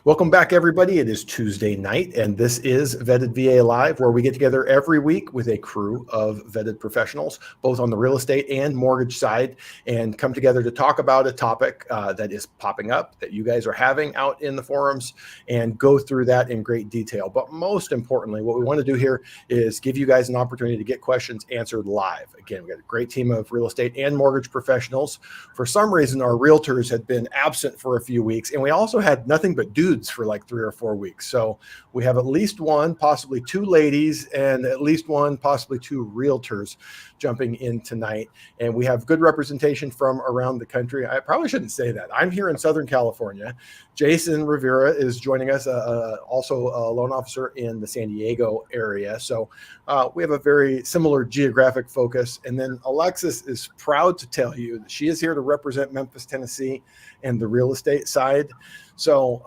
Welcome back, everybody. It is Tuesday night, and this is Vetted VA Live, where we get together every week with a crew of vetted professionals, both on the real estate and mortgage side, and come together to talk about a topic that is popping up that you guys are having out in the forums and go through that in great detail. But most importantly, what we want to do here is give you guys an opportunity to get questions answered live. Again, we got a great team of real estate and mortgage professionals. For some reason, our realtors had been absent for a few weeks, and we also had nothing but dudes for like 3 or 4 weeks. So we have at least one, possibly two ladies, and at least one, possibly two realtors jumping in tonight. And we have good representation from around the country. I probably shouldn't say that. I'm here in Southern California. Jason Rivera is joining us, also a loan officer in the San Diego area. So we have a very similar geographic focus. And then Alexis is proud to tell you that she is here to represent Memphis, Tennessee, and the real estate side. So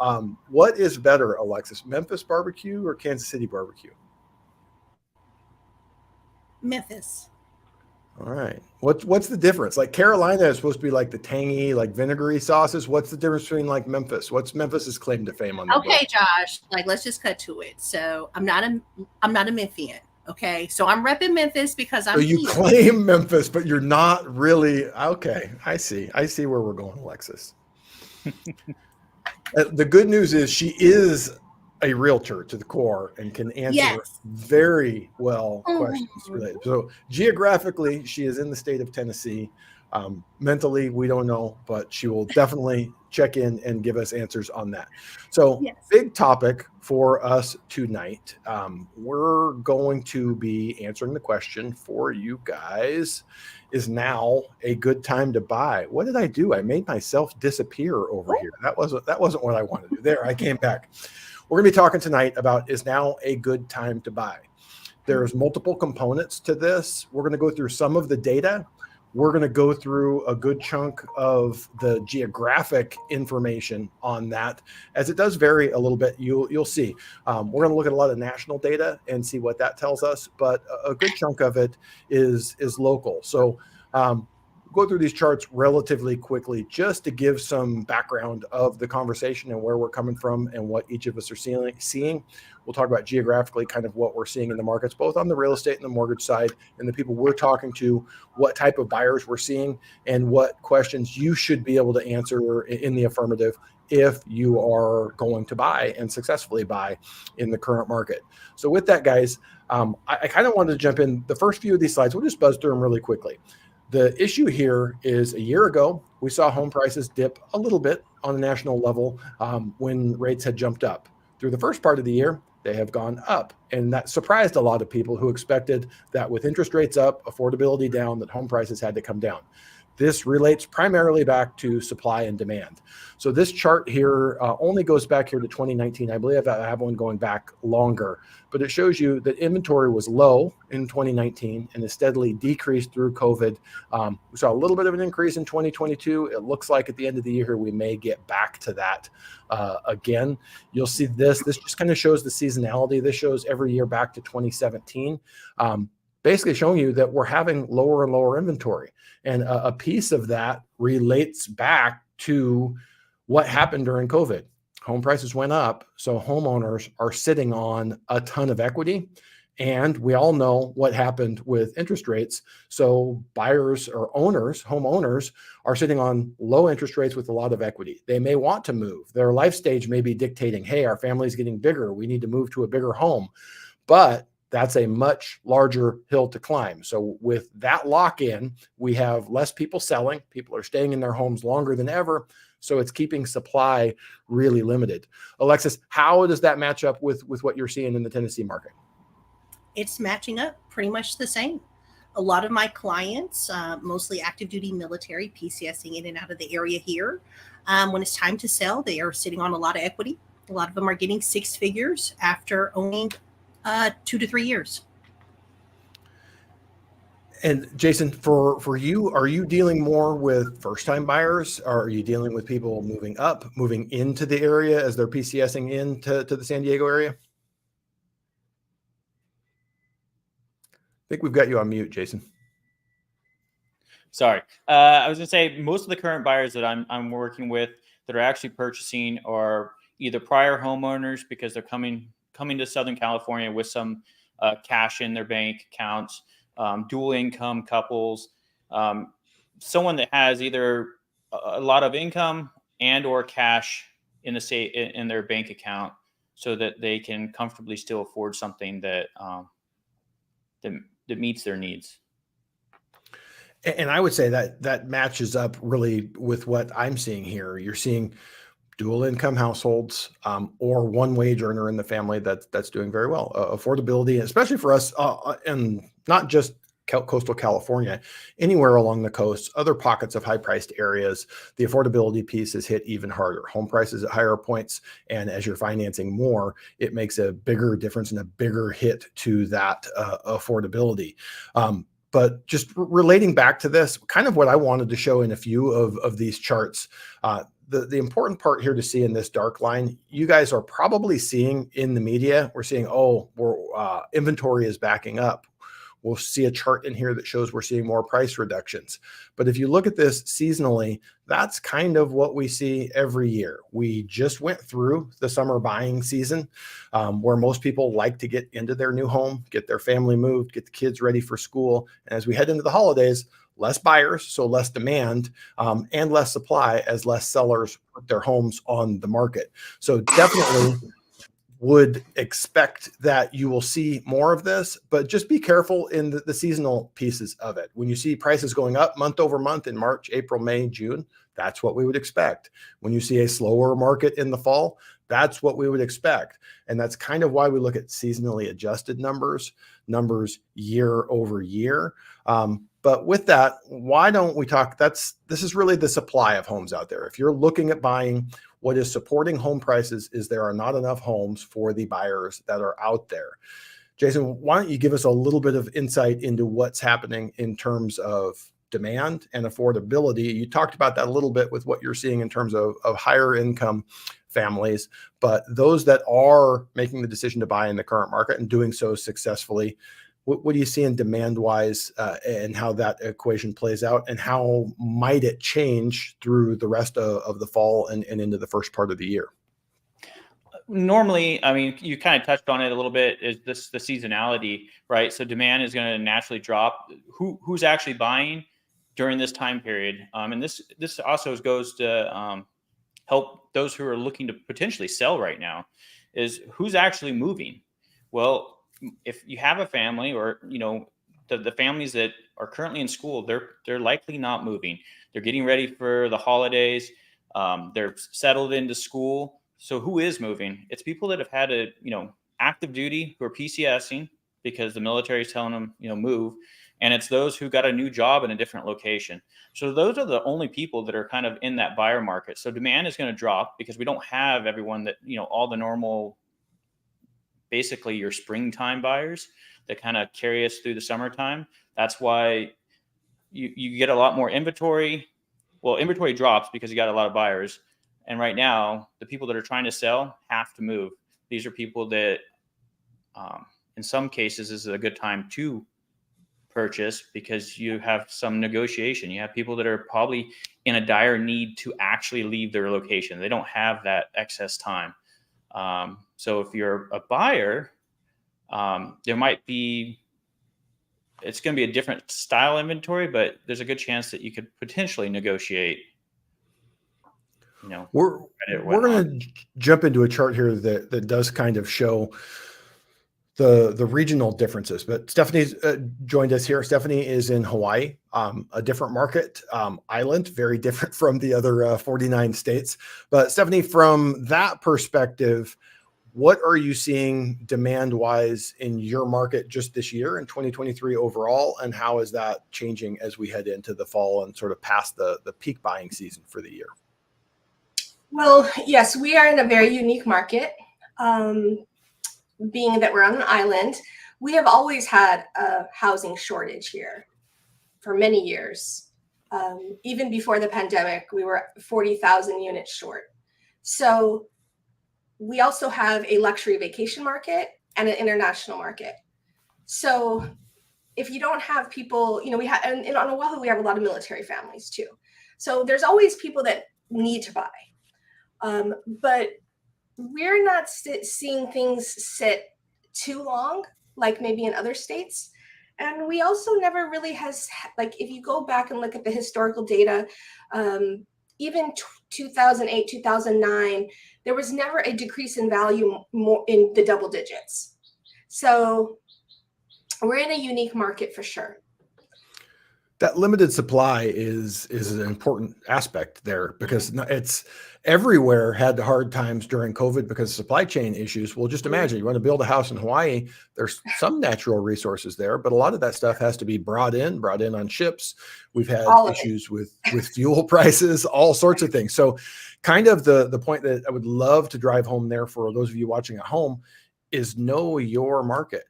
what is better, Alexis, Memphis barbecue or Kansas City barbecue? Memphis. All right. What's the difference? Like Carolina is supposed to be like the tangy, like vinegary sauces. What's the difference between like Memphis? What's Memphis's claim to fame on the Okay, Josh, like let's just cut to it. So I'm not a Memphian. Okay. So I'm repping Memphis because I'm So you here. claim Memphis, but you're not really. Okay. I see where we're going, Alexis. The good news is she is a realtor to the core and can answer very well questions related. So geographically, she is in the state of Tennessee. Mentally, we don't know, but she will definitely check in and give us answers on that. So big topic for us tonight. We're going to be answering the question for you guys. Is now a good time to buy? What did I do? I made myself disappear over here. That wasn't what I wanted to do. There, I came back. We're going to be talking tonight about is now a good time to buy. There's multiple components to this. We're going to go through some of the data. We're going to go through a good chunk of the geographic information on that, as it does vary a little bit. You'll see. We're going to look at a lot of national data and see what that tells us, but a good chunk of it is local. So go through these charts relatively quickly just to give some background of the conversation and where we're coming from and what each of us are seeing. We'll talk about geographically kind of what we're seeing in the markets, both on the real estate and the mortgage side, and the people we're talking to, what type of buyers we're seeing, and what questions you should be able to answer in the affirmative if you are going to buy and successfully buy in the current market. So with that, guys, I kind of wanted to jump in. The first few of these slides, we'll just buzz through them really quickly. The issue here is a year ago, we saw home prices dip a little bit on a national level when rates had jumped up. Through the first part of the year, they have gone up. And that surprised a lot of people who expected that with interest rates up, affordability down, that home prices had to come down. This relates primarily back to supply and demand. So this chart here only goes back here to 2019. I believe I have one going back longer, but it shows you that inventory was low in 2019 and has steadily decreased through COVID. We saw a little bit of an increase in 2022. It looks like at the end of the year, we may get back to that again. You'll see this just kind of shows the seasonality. This shows every year back to 2017. Basically showing you that we're having lower and lower inventory. And a piece of that relates back to what happened during COVID. Home prices went up, so homeowners are sitting on a ton of equity. And we all know what happened with interest rates. So buyers or owners, homeowners, are sitting on low interest rates with a lot of equity. They may want to move. Their life stage may be dictating, hey, our family's getting bigger. We need to move to a bigger home. But that's a much larger hill to climb. So with that lock-in, we have less people selling. People are staying in their homes longer than ever. So it's keeping supply really limited. Alexis, how does that match up with what you're seeing in the Tennessee market? It's matching up pretty much the same. A lot of my clients, mostly active duty military, PCSing in and out of the area here, when it's time to sell, they are sitting on a lot of equity. A lot of them are getting 6 figures after owning 2 to 3 years. And Jason, for you, are you dealing more with first-time buyers? Or are you dealing with people moving up, moving into the area as they're PCSing into the San Diego area? I think we've got you on mute, Jason. Sorry. I was going to say most of the current buyers that I'm working with that are actually purchasing are either prior homeowners because they're coming to Southern California with some cash in their bank accounts, dual income couples, someone that has either a lot of income and or cash in in their bank account, so that they can comfortably still afford something that that meets their needs. And I would say that that matches up really with what I'm seeing here. You're seeing dual income households, or one wage earner in the family that's doing very well. Affordability, especially for us, and not just coastal California, anywhere along the coast, other pockets of high priced areas, the affordability piece is hit even harder. Home prices at higher points, and as you're financing more, it makes a bigger difference and a bigger hit to that affordability. But just relating back to this, kind of what I wanted to show in a few of these charts, the important part here to see in this dark line, you guys are probably seeing in the media, we're seeing, inventory is backing up. We'll see a chart in here that shows we're seeing more price reductions. But if you look at this seasonally, that's kind of what we see every year. We just went through the summer buying season, where most people like to get into their new home, get their family moved, get the kids ready for school. And as we head into the holidays, less buyers, so less demand, and less supply as less sellers put their homes on the market. So definitely would expect that you will see more of this, but just be careful in the seasonal pieces of it. When you see prices going up month over month in March, April, May, June, that's what we would expect. When you see a slower market in the fall, that's what we would expect. And that's kind of why we look at seasonally adjusted numbers year over year. But with that, why don't we talk, this is really the supply of homes out there. If you're looking at buying, what is supporting home prices is there are not enough homes for the buyers that are out there. Jason, why don't you give us a little bit of insight into what's happening in terms of demand and affordability? You talked about that a little bit with what you're seeing in terms of higher income families, but those that are making the decision to buy in the current market and doing so successfully, what do you see in demand-wise, and how that equation plays out, and how might it change through the rest of the fall and into the first part of the year? Normally, I mean, you kind of touched on it a little bit, is the seasonality, right? So demand is going to naturally drop. Who's actually buying during this time period? And this also goes to help those who are looking to potentially sell right now, is who's actually moving. Well, if you have a family, or the families that are currently in school, they're likely not moving. They're getting ready for the holidays. They're settled into school. So who is moving? It's people that have had a active duty, who are PCSing because the military is telling them move, and it's those who got a new job in a different location. So those are the only people that are kind of in that buyer market. So demand is going to drop because we don't have everyone that all the normal, basically your springtime buyers that kind of carry us through the summertime. That's why you get a lot more inventory. Well, inventory drops because you got a lot of buyers. And right now, the people that are trying to sell have to move. These are people that, in some cases, this is a good time to purchase because you have some negotiation. You have people that are probably in a dire need to actually leave their location. They don't have that excess time. So if you're a buyer, it's going to be a different style inventory, but there's a good chance that you could potentially negotiate. We're going to jump into a chart here that does kind of show the regional differences. But Stephanie's joined us here. Stephanie is in Hawaii, a different market, island, very different from the other 49 states. But Stephanie, from that perspective, what are you seeing demand-wise in your market just this year in 2023 overall, and how is that changing as we head into the fall and sort of past the peak buying season for the year? Well, yes, we are in a very unique market. Being that we're on an island, we have always had a housing shortage here for many years. Even before the pandemic, we were 40,000 units short. So we also have a luxury vacation market and an international market. So if you don't have people, we have, and on Oahu, we have a lot of military families too. So there's always people that need to buy. But we're not seeing things sit too long, like maybe in other states. And we also never really like, if you go back and look at the historical data, even 2008, 2009, there was never a decrease in value more in the double digits. So we're in a unique market for sure. That limited supply is an important aspect there, because it's everywhere had hard times during COVID because of supply chain issues. Well, just imagine you want to build a house in Hawaii. There's some natural resources there, but a lot of that stuff has to be brought in on ships. We've had issues with fuel prices, all sorts of things. So kind of the point that I would love to drive home there for those of you watching at home is know your market.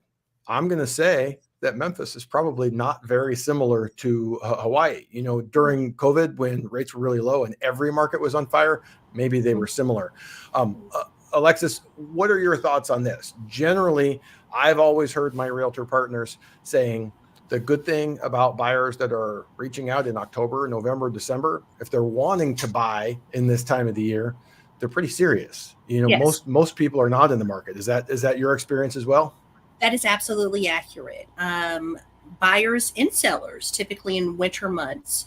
I'm going to say that Memphis is probably not very similar to Hawaii. You know, during COVID, when rates were really low and every market was on fire, maybe they were similar. Alexis, what are your thoughts on this? Generally, I've always heard my realtor partners saying the good thing about buyers that are reaching out in October, November, December, if they're wanting to buy in this time of the year, they're pretty serious. You know, Yes. most people are not in the market. Is that your experience as well? That is absolutely accurate. Buyers and sellers, typically in winter months,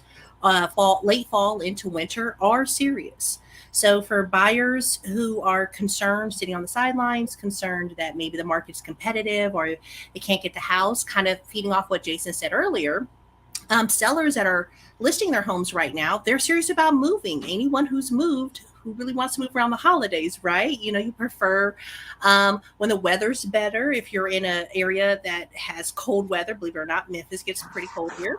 late fall into winter, are serious. So for buyers who are concerned, sitting on the sidelines, concerned that maybe the market's competitive or they can't get the house, kind of feeding off what Jason said earlier, sellers that are listing their homes right now, they're serious about moving. Anyone who's moved, who really wants to move around the holidays, right? You know, you prefer when the weather's better. If you're in an area that has cold weather, believe it or not, Memphis gets pretty cold here.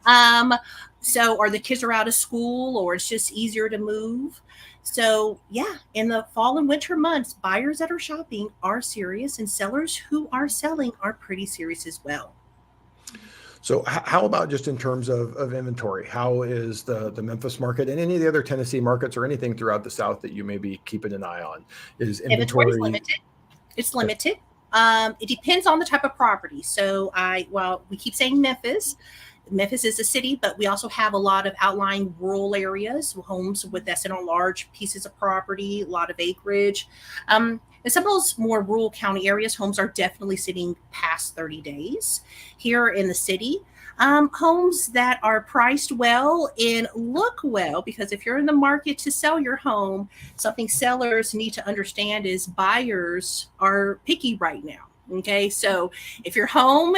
Or the kids are out of school, or it's just easier to move. So yeah, in the fall and winter months, buyers that are shopping are serious, and sellers who are selling are pretty serious as well. So how about just in terms of inventory? How is the Memphis market and any of the other Tennessee markets or anything throughout the South that you may be keeping an eye on? Is inventory limited? It's limited. It depends on the type of property. So we keep saying Memphis. Memphis is a city, but we also have a lot of outlying rural areas, homes that sit on large pieces of property, a lot of acreage. In some of those more rural county areas, homes are definitely sitting past 30 days. Here in the city, homes that are priced well and look well, because if you're in the market to sell your home, something sellers need to understand is buyers are picky right now. Okay, so if your home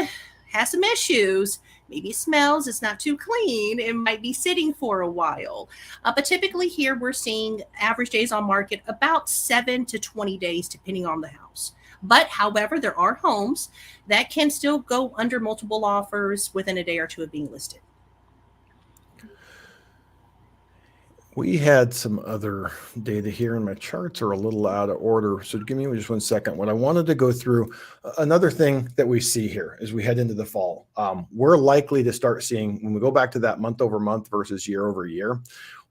has some issues, maybe it smells, it's not too clean, it might be sitting for a while. But typically here we're seeing average days on market about 7 to 20 days, depending on the house. But however, there are homes that can still go under multiple offers within a day or two of being listed. We had some other data here, and my charts are a little out of order. So give me just 1 second. What I wanted to go through, another thing that we see here as we head into the fall, we're likely to start seeing, when we go back to that month over month versus year over year,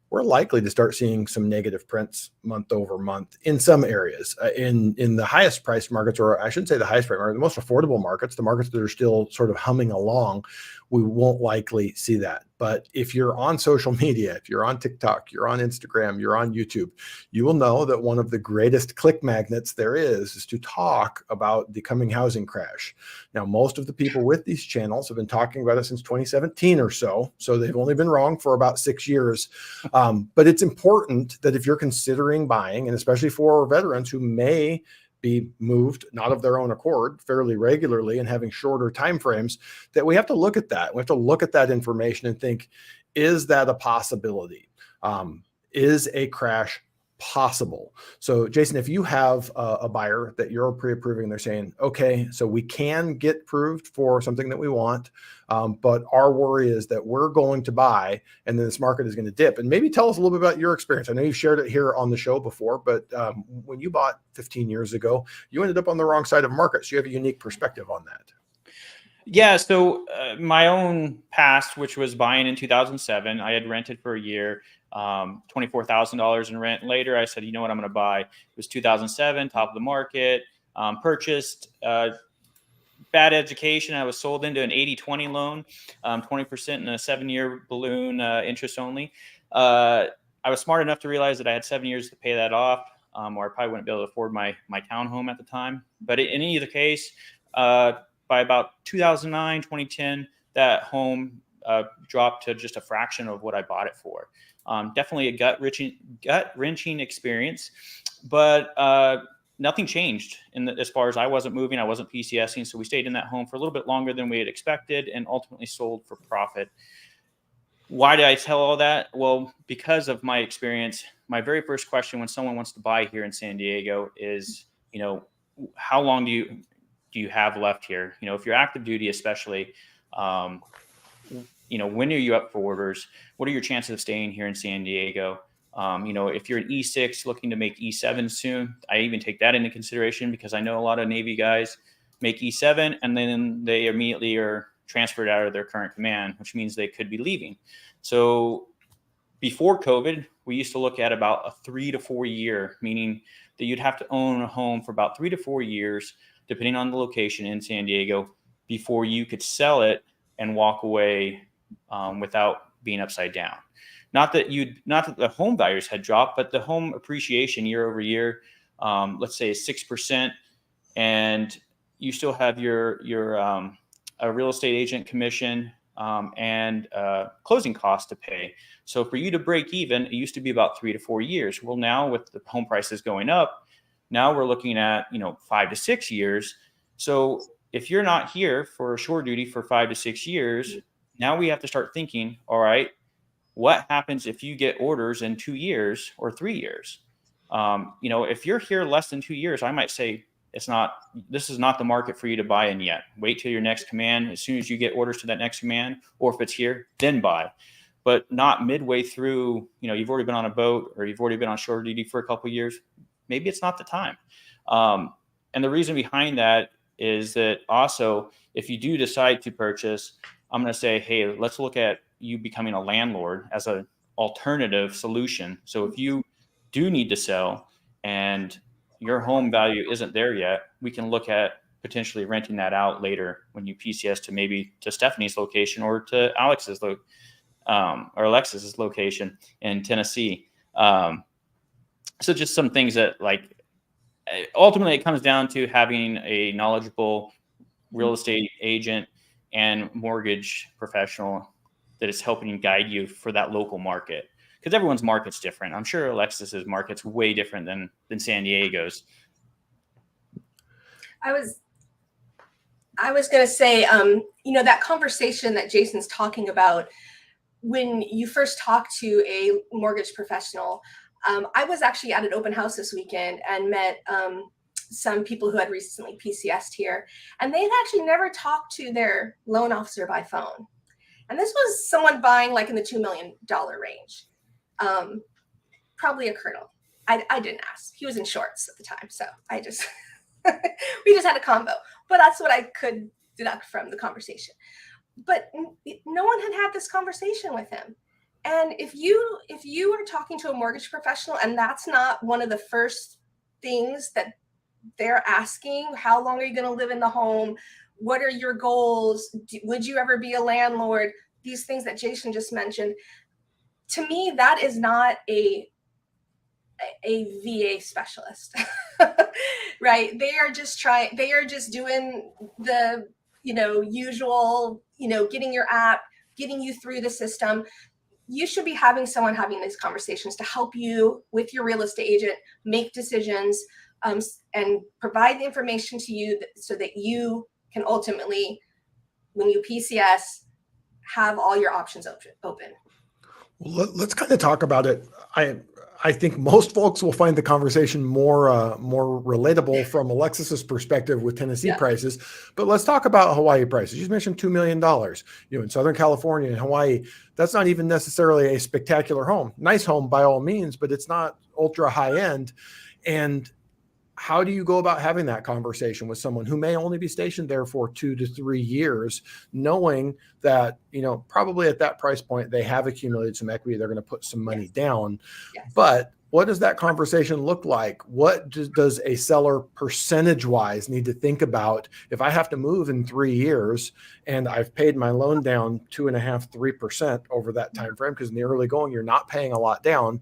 we're likely to start seeing some negative prints month over month in some areas. In the highest priced markets, or I shouldn't say the highest priced markets, the most affordable markets, the markets that are still sort of humming along, we won't likely see that. But if you're on social media, if you're on TikTok, you're on Instagram, you're on YouTube, you will know that one of the greatest click magnets there is to talk about the coming housing crash. Now, most of the people with these channels have been talking about it since 2017 or so. So they've only been wrong for about 6 years. But it's important that if you're considering buying, and especially for veterans who may be moved not of their own accord fairly regularly and having shorter time frames, that we have to look at that. We have to look at that information and think, is that a possibility? Is a crash possible? So Jason, if you have a buyer that you're pre-approving and they're saying, okay, so we can get approved for something that we want, but our worry is that we're going to buy and then this market is going to dip. And maybe tell us a little bit about your experience. I know you've shared it here on the show before, but when you bought 15 years ago, you ended up on the wrong side of markets. You have a unique perspective on that. Yeah. So my own past, which was buying in 2007, I had rented for a year, $24,000 in rent. Later, I said, you know what, I'm going to buy. It was 2007, top of the market, purchased, bad education. I was sold into an 80-20 loan, 20% in a 7-year balloon, interest only. I was smart enough to realize that I had 7 years to pay that off. or I probably wouldn't be able to afford my townhome at the time. But in either case, by about 2009, 2010, that home dropped to just a fraction of what I bought it for. Definitely a gut wrenching experience, but nothing changed as far as I wasn't moving, I wasn't PCSing. So we stayed in that home for a little bit longer than we had expected and ultimately sold for profit. Why did I tell all that? Well, because of my experience, my very first question when someone wants to buy here in San Diego is, how long do you have left here? If you're active duty, especially, when are you up for orders? What are your chances of staying here in San Diego? If you're an E6 looking to make E7 soon, I even take that into consideration because I know a lot of Navy guys make E7 and then they immediately are transferred out of their current command, which means they could be leaving. So before COVID, we used to look at about a 3 to 4 year, meaning that you'd have to own a home for about 3 to 4 years, depending on the location in San Diego, before you could sell it and walk away without being upside down. Not that the home values had dropped, but the home appreciation year over year, let's say 6%, and you still have your a real estate agent commission and closing costs to pay. So for you to break even, it used to be about 3 to 4 years. Well, now with the home prices going up, now we're looking at 5 to 6 years. So if you're not here for shore duty for 5 to 6 years, now we have to start thinking, all right, what happens if you get orders in 2 years or 3 years? If you're here less than 2 years, I might say this is not the market for you to buy in yet. Wait till your next command. As soon as you get orders to that next command, or if it's here, then buy. But not midway through, you've already been on a boat or you've already been on shore duty for a couple of years. Maybe it's not the time. And the reason behind that is that also, if you do decide to purchase, I'm going to say, hey, let's look at you becoming a landlord as an alternative solution. So if you do need to sell and your home value isn't there yet, we can look at potentially renting that out later when you PCS to maybe to Stephanie's location or to Alex's or Alexis's location in Tennessee. So just some things that ultimately it comes down to having a knowledgeable real estate agent and mortgage professional that is helping guide you for that local market, because everyone's market's different. I'm sure Alexis's market's way different than San Diego's. I was going to say, that conversation that Jason's talking about, when you first talk to a mortgage professional, I was actually at an open house this weekend and met some people who had recently PCS'd here, and they had actually never talked to their loan officer by phone. And this was someone buying in the $2 million range. Probably a colonel. I didn't ask. He was in shorts at the time. So we just had a combo, but that's what I could deduct from the conversation. But no one had this conversation with him. And if you are talking to a mortgage professional and that's not one of the first things that they're asking, how long are you going to live in the home? What are your goals? Would you ever be a landlord? These things that Jason just mentioned. To me, that is not a VA specialist, right? They are just doing the, usual, getting your app, getting you through the system. You should be having someone having these conversations to help you with your real estate agent, make decisions, and provide the information to you so that you can ultimately, when you PCS, have all your options open. Well, let's kind of talk about it. I think most folks will find the conversation more relatable from Alexis's perspective with Tennessee prices. But let's talk about Hawaii prices. You mentioned $2 million. In Southern California and Hawaii, that's not even necessarily a spectacular home. Nice home by all means, but it's not ultra high end. And how do you go about having that conversation with someone who may only be stationed there for 2 to 3 years, knowing that, probably at that price point, they have accumulated some equity. They're going to put some money down, but what does that conversation look like? What does a seller percentage-wise need to think about if I have to move in 3 years and I've paid my loan down 2.5%, 3% over that time frame? Because in the early going, you're not paying a lot down.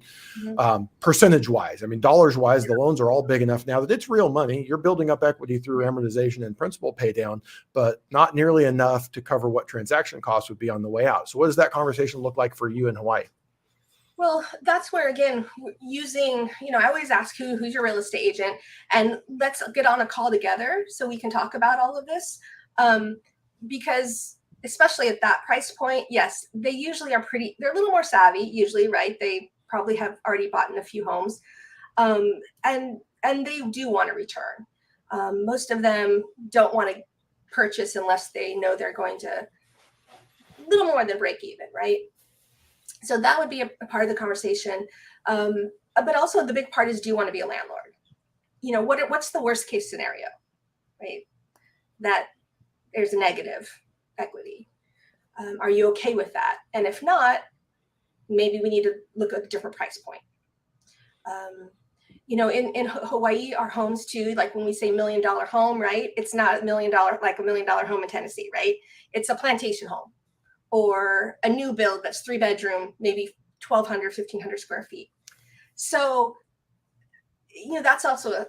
Percentage-wise, I mean, dollars-wise, the loans are all big enough now that it's real money. You're building up equity through amortization and principal pay down, but not nearly enough to cover what transaction costs would be on the way out. So what does that conversation look like for you in Hawaii? Well, that's where, again, using, I always ask who's your real estate agent, and let's get on a call together so we can talk about all of this. Because especially at that price point, yes, they usually they're a little more savvy usually, right? They probably have already bought in a few homes. And they do want to return. Most of them don't want to purchase unless they know they're going to a little more than break even, right? So that would be a part of the conversation. But also the big part is, do you want to be a landlord? What's the worst case scenario, right? That there's a negative equity. Are you okay with that? And if not, maybe we need to look at a different price point. In Hawaii, our homes too, like when we say $1 million home, right? It's not $1 million, like $1 million home in Tennessee, right? It's a plantation home, or a new build that's 3-bedroom, maybe 1,200, 1,500 square feet. So, that's also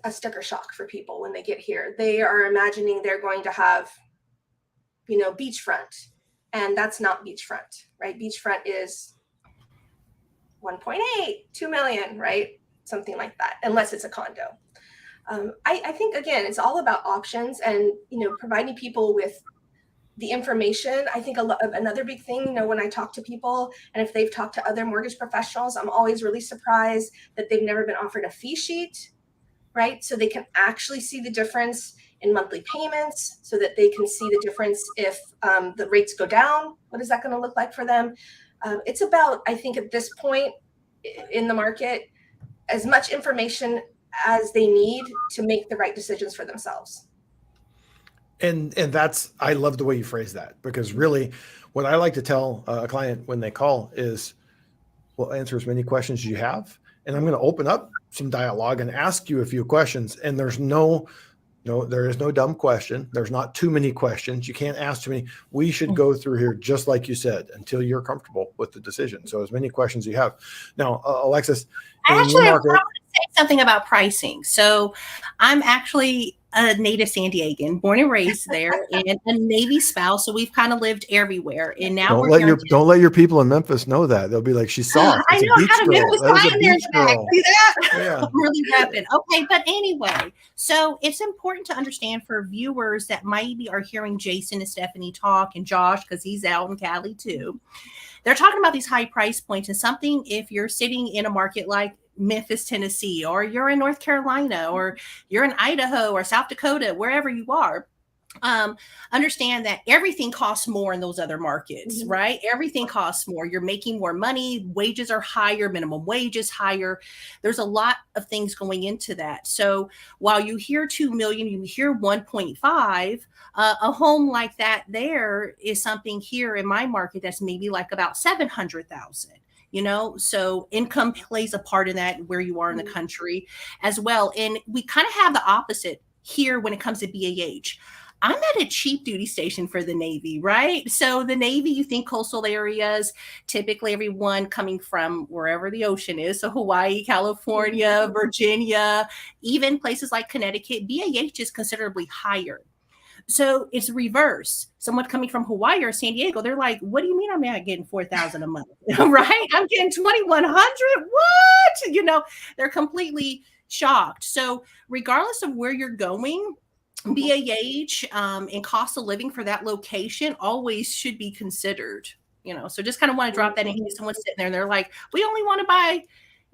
a sticker shock for people when they get here. They are imagining they're going to have, beachfront, and that's not beachfront, right? Beachfront is 1.8, 2 million, right? Something like that, unless it's a condo. I think, again, it's all about options and, providing people with the information. I think another big thing, when I talk to people, and if they've talked to other mortgage professionals, I'm always really surprised that they've never been offered a fee sheet, right? So they can actually see the difference in monthly payments, so that they can see the difference if the rates go down. What is that going to look like for them? It's about, I think at this point in the market, as much information as they need to make the right decisions for themselves. And I love the way you phrase that, because really what I like to tell a client when they call is, we'll answer as many questions as you have, and I'm going to open up some dialogue and ask you a few questions. And there is no dumb question. There's not too many questions. You can't ask too many. We should go through here, just like you said, until you're comfortable with the decision. So as many questions as you have. Now, Alexis, actually, I want to say something about pricing. So I'm actually a native San Diegan, born and raised there, and a Navy spouse. So we've kind of lived everywhere. And now don't let your people in Memphis know that. They'll be like, she's soft. I know, I had a Memphis guy in there in the back. See that? Yeah. Really repping. Okay, but anyway, so it's important to understand for viewers that maybe are hearing Jason and Stephanie talk, and Josh, because he's out in Cali too. They're talking about these high price points, and something, if you're sitting in a market like Memphis, Tennessee, or you're in North Carolina, or you're in Idaho or South Dakota, wherever you are, understand that everything costs more in those other markets, right? Everything costs more. You're making more money. Wages are higher, minimum wage is higher. There's a lot of things going into that. So while you hear 2 million, you hear 1.5, a home like that there is something here in my market that's maybe like about 700,000. So income plays a part in that, where you are in the country as well. And we kind of have the opposite here when it comes to BAH. I'm at a cheap duty station for the Navy, right? So the Navy, you think coastal areas, typically everyone coming from wherever the ocean is. So Hawaii, California, Virginia, even places like Connecticut, BAH is considerably higher. So it's reverse. Someone coming from Hawaii or San Diego, they're like, what do you mean I'm not getting $4,000 a month? Right? I'm getting $2,100. What? They're completely shocked. So regardless of where you're going, BAH and cost of living for that location always should be considered. So just kind of want to drop that in case someone's sitting there and they're like, we only want to buy,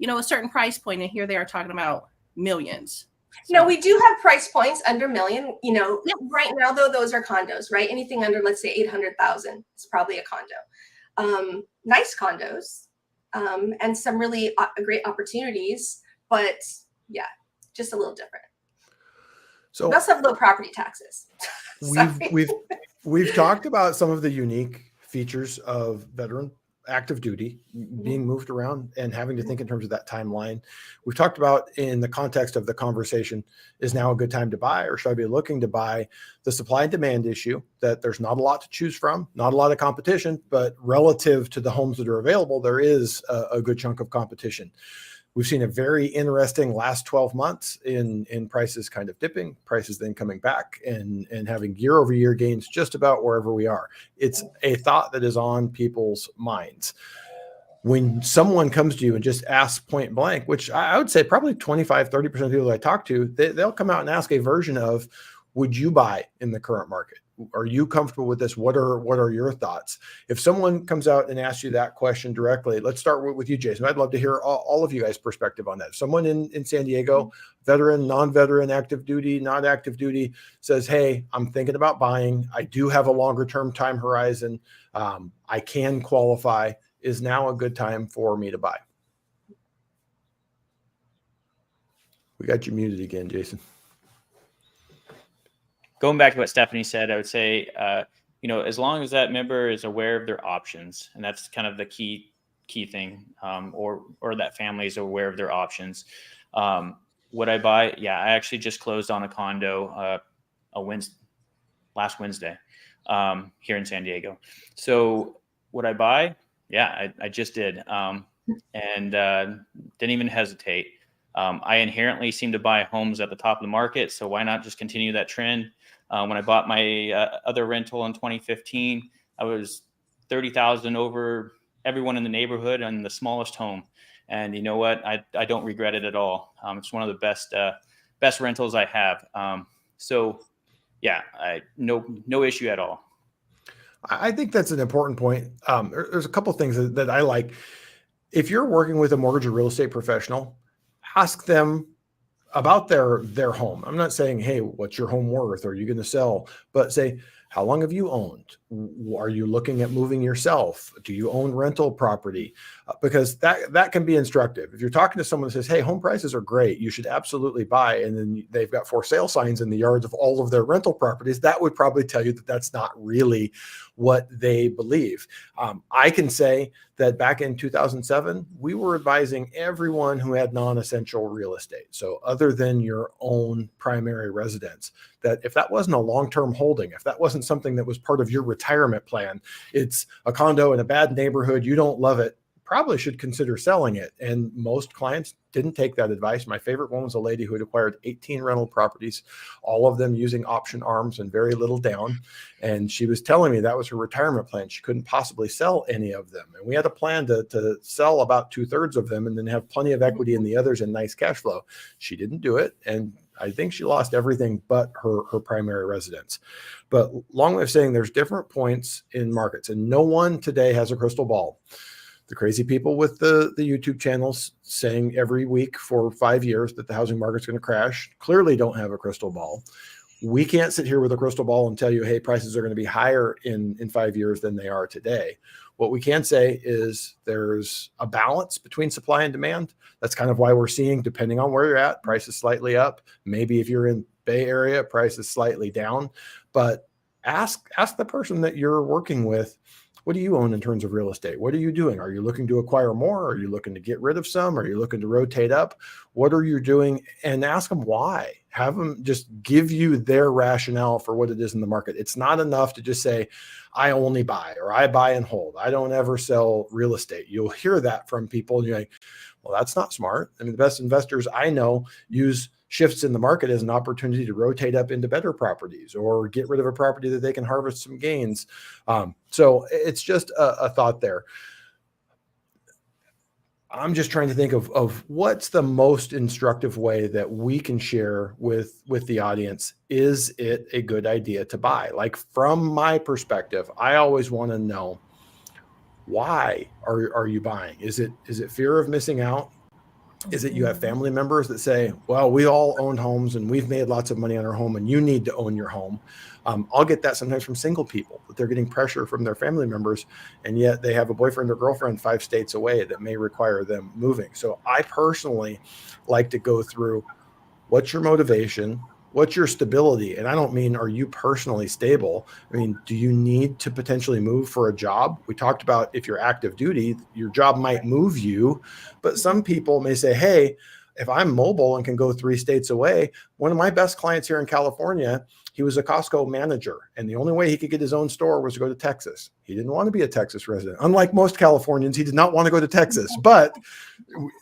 a certain price point, and here they are talking about millions. So. No, we do have price points under $1 million. Right now, though, those are condos, right? Anything under, let's say, 800,000 is probably a condo. Nice condos, and some really great opportunities, but yeah, just a little different. So we also have low property taxes. We've talked about some of the unique features of veteran active duty, being moved around and having to think in terms of that timeline. We've talked about in the context of the conversation, is now a good time to buy, or should I be looking to buy? The supply and demand issue, that there's not a lot to choose from, not a lot of competition, but relative to the homes that are available, there is a good chunk of competition. We've seen a very interesting last 12 months in prices kind of dipping, prices then coming back and having year over year gains just about wherever we are. It's a thought that is on people's minds. When someone comes to you and just asks point blank, which I would say probably 25, 30% of people that I talk to, they'll come out and ask a version of, would you buy in the current market? Are you comfortable with this? What are your thoughts? If someone comes out and asks you that question directly, let's start with you, Jason. I'd love to hear all of you guys' perspective on that. Someone in San Diego, veteran, non-veteran, active duty, not active duty, says, hey, I'm thinking about buying. I do have a longer term time horizon. I can qualify. Is now a good time for me to buy? We got you muted again, Jason. Going back to what Stephanie said, I would say, as long as that member is aware of their options, and that's kind of the key thing, or that family is aware of their options. Would I buy? Yeah, I actually just closed on a condo last Wednesday here in San Diego. So would I buy? Yeah, I just did, and didn't even hesitate. I inherently seem to buy homes at the top of the market, so why not just continue that trend? When I bought my other rental in 2015, I was 30,000 over everyone in the neighborhood on the smallest home. And you know what? I don't regret it at all. It's one of the best rentals I have. So yeah, no issue at all. I think that's an important point. There's a couple of things that I like. If you're working with a mortgage or real estate professional, ask them about their home. I'm not saying, hey, what's your home worth? Are you going to sell? But say, how long have you owned? Are you looking at moving yourself? Do you own rental property? Because that can be instructive. If you're talking to someone that says, hey, home prices are great, you should absolutely buy, and then they've got for sale signs in the yards of all of their rental properties, that would probably tell you that that's not really what they believe. I can say that back in 2007, we were advising everyone who had non-essential real estate. So other than your own primary residence, that if that wasn't a long-term holding, if that wasn't something that was part of your retirement plan, it's a condo in a bad neighborhood, you don't love it, probably should consider selling it. And most clients didn't take that advice. My favorite one was a lady who had acquired 18 rental properties, all of them using option arms and very little down. And she was telling me that was her retirement plan. She couldn't possibly sell any of them. And we had a plan to sell about 2/3 of them and then have plenty of equity in the others and nice cash flow. She didn't do it. And I think she lost everything but her primary residence. But long way of saying, there's different points in markets, and no one today has a crystal ball. The crazy people with the YouTube channels saying every week for 5 years that the housing market's going to crash clearly don't have a crystal ball. We can't sit here with a crystal ball and tell you, hey, prices are going to be higher in 5 years than they are today. What we can say is there's a balance between supply and demand. That's kind of why we're seeing, depending on where you're at, prices slightly up. Maybe if you're in Bay Area, prices slightly down. But ask the person that you're working with, what do you own in terms of real estate? What are you doing? Are you looking to acquire more? Are you looking to get rid of some? Are you looking to rotate up? What are you doing? And ask them why. Have them just give you their rationale for what it is in the market. It's not enough to just say, I only buy, or I buy and hold. I don't ever sell real estate. You'll hear that from people. And you're like, well, that's not smart. I mean, the best investors I know use shifts in the market as an opportunity to rotate up into better properties or get rid of a property that they can harvest some gains. So it's just a thought there. I'm just trying to think of what's the most instructive way that we can share with the audience. Is it a good idea to buy? Like, from my perspective, I always want to know, why are you buying? Is it fear of missing out? Is it you have family members that say, well, we all own homes and we've made lots of money on our home and you need to own your home? I'll get that sometimes from single people, that they're getting pressure from their family members, and yet they have a boyfriend or girlfriend 5 states away that may require them moving. So I personally like to go through, what's your motivation? what's your stability? And I don't mean, are you personally stable? I mean, do you need to potentially move for a job? We talked about if you're active duty, your job might move you, but some people may say, hey, if I'm mobile and can go 3 states away, one of my best clients here in California, he was a Costco manager, and the only way he could get his own store was to go to Texas. He didn't want to be a Texas resident. Unlike most Californians, he did not want to go to Texas. But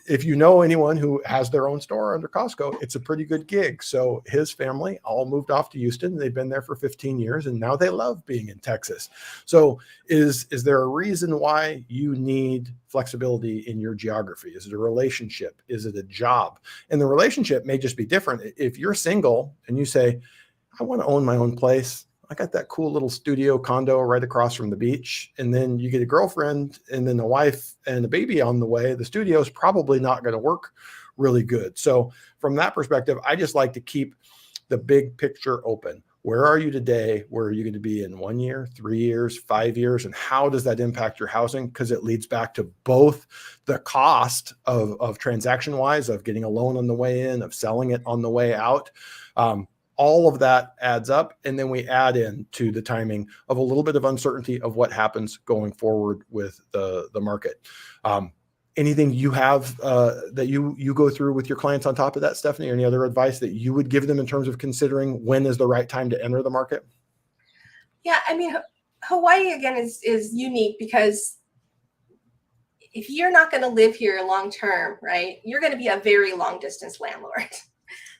if you know anyone who has their own store under Costco, it's a pretty good gig. So his family all moved off to Houston. They've been there for 15 years, and now they love being in Texas. So is there a reason why you need flexibility in your geography? Is it a relationship? Is it a job? And the relationship may just be different. If you're single and you say, I want to own my own place, I got that cool little studio condo right across from the beach, and then you get a girlfriend and then a wife and a baby on the way, the studio is probably not going to work really good. So from that perspective, I just like to keep the big picture open. Where are you today? Where are you going to be in 1 year, 3 years, 5 years? And how does that impact your housing? Because it leads back to both the cost of transaction wise, of getting a loan on the way in, of selling it on the way out. All of that adds up. And then we add in to the timing of a little bit of uncertainty of what happens going forward with the market. Anything you have that you go through with your clients on top of that, Stephanie, or any other advice that you would give them in terms of considering when is the right time to enter the market? Yeah, I mean, Hawaii, again, is unique because if you're not going to live here long term, right, you're going to be a very long distance landlord.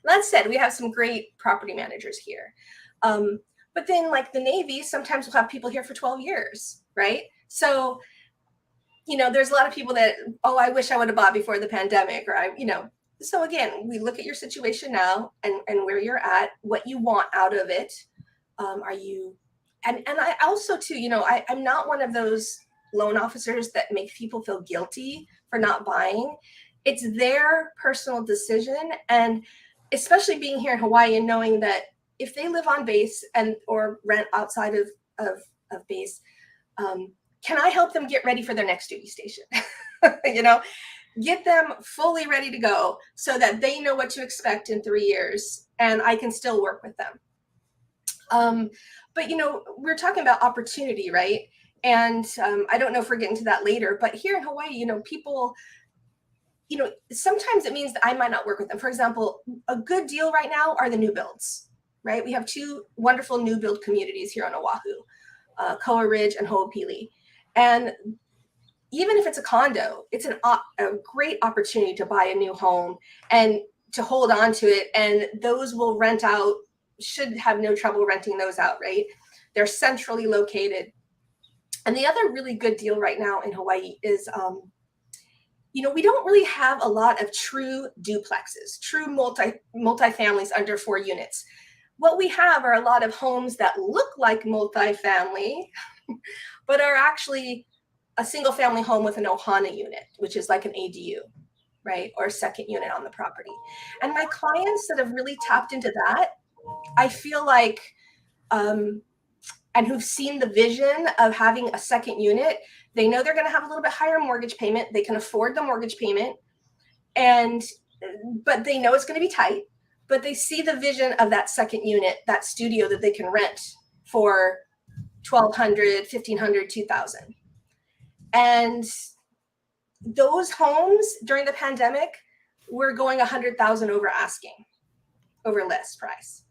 That said, we have some great property managers here. But then like the Navy, sometimes we'll have people here for 12 years, right? So, you know, there's a lot of people that, oh, I wish I would have bought before the pandemic, or so again, we look at your situation now and where you're at, what you want out of it. And I also too, I'm not one of those loan officers that make people feel guilty for not buying. It's their personal decision. And especially being here in Hawaii and knowing that if they live on base or rent outside of base, can I help them get ready for their next duty station? Get them fully ready to go so that they know what to expect in 3 years and I can still work with them. But, we're talking about opportunity, right? And I don't know if we're getting to that later, but here in Hawaii, people, sometimes it means that I might not work with them. For example, a good deal right now are the new builds, right? We have 2 wonderful new build communities here on Oahu, Koa Ridge and Ho'opili. And even if it's a condo, it's a great opportunity to buy a new home and to hold on to it. And those will rent out, should have no trouble renting those out, right? They're centrally located. And the other really good deal right now in Hawaii is, we don't really have a lot of true duplexes, true multifamilies under 4 units. What we have are a lot of homes that look like multifamily, but are actually a single family home with an ohana unit, which is like an ADU, right? Or a second unit on the property. And my clients that have really tapped into that, I feel like, and who've seen the vision of having a second unit, they know they're going to have a little bit higher mortgage payment. They can afford the mortgage payment, but they know it's going to be tight, but they see the vision of that second unit, that studio that they can rent for $1,200, $1,500, $2,000. And those homes during the pandemic were going $100,000 over list price.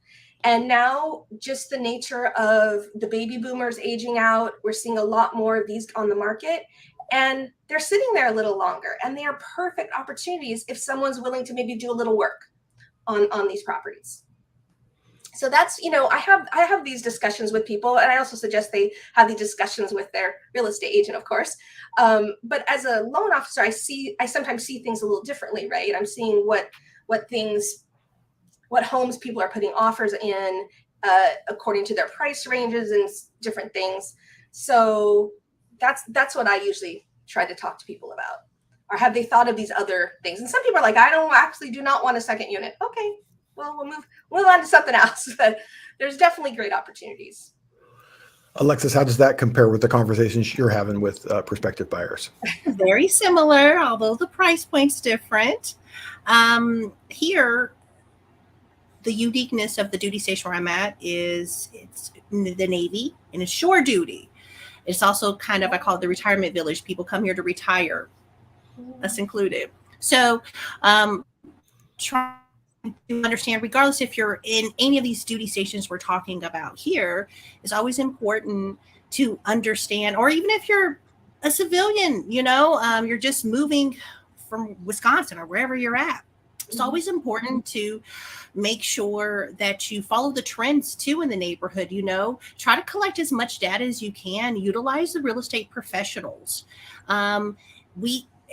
And now just the nature of the baby boomers aging out, we're seeing a lot more of these on the market, and they're sitting there a little longer, and they are perfect opportunities if someone's willing to maybe do a little work on these properties. So that's, I have these discussions with people, and I also suggest they have these discussions with their real estate agent, of course. But as a loan officer, I sometimes see things a little differently, right? I'm seeing what homes people are putting offers in according to their price ranges and different things. So that's what I usually try to talk to people about. Or have they thought of these other things? And some people are like, I do not want a second unit. Okay, well, we'll move on to something else. But there's definitely great opportunities. Alexis, how does that compare with the conversations you're having with prospective buyers? Very similar, although the price point's different. Here, the uniqueness of the duty station where I'm at is it's the Navy and it's shore duty. It's also kind of, I call it the retirement village. People come here to retire. That's included. So trying to understand, regardless if you're in any of these duty stations we're talking about here, is always important to understand, or even if you're a civilian, you're just moving from Wisconsin or wherever you're at. It's always important to make sure that you follow the trends too in the neighborhood. Try to collect as much data as you can. Utilize the real estate professionals.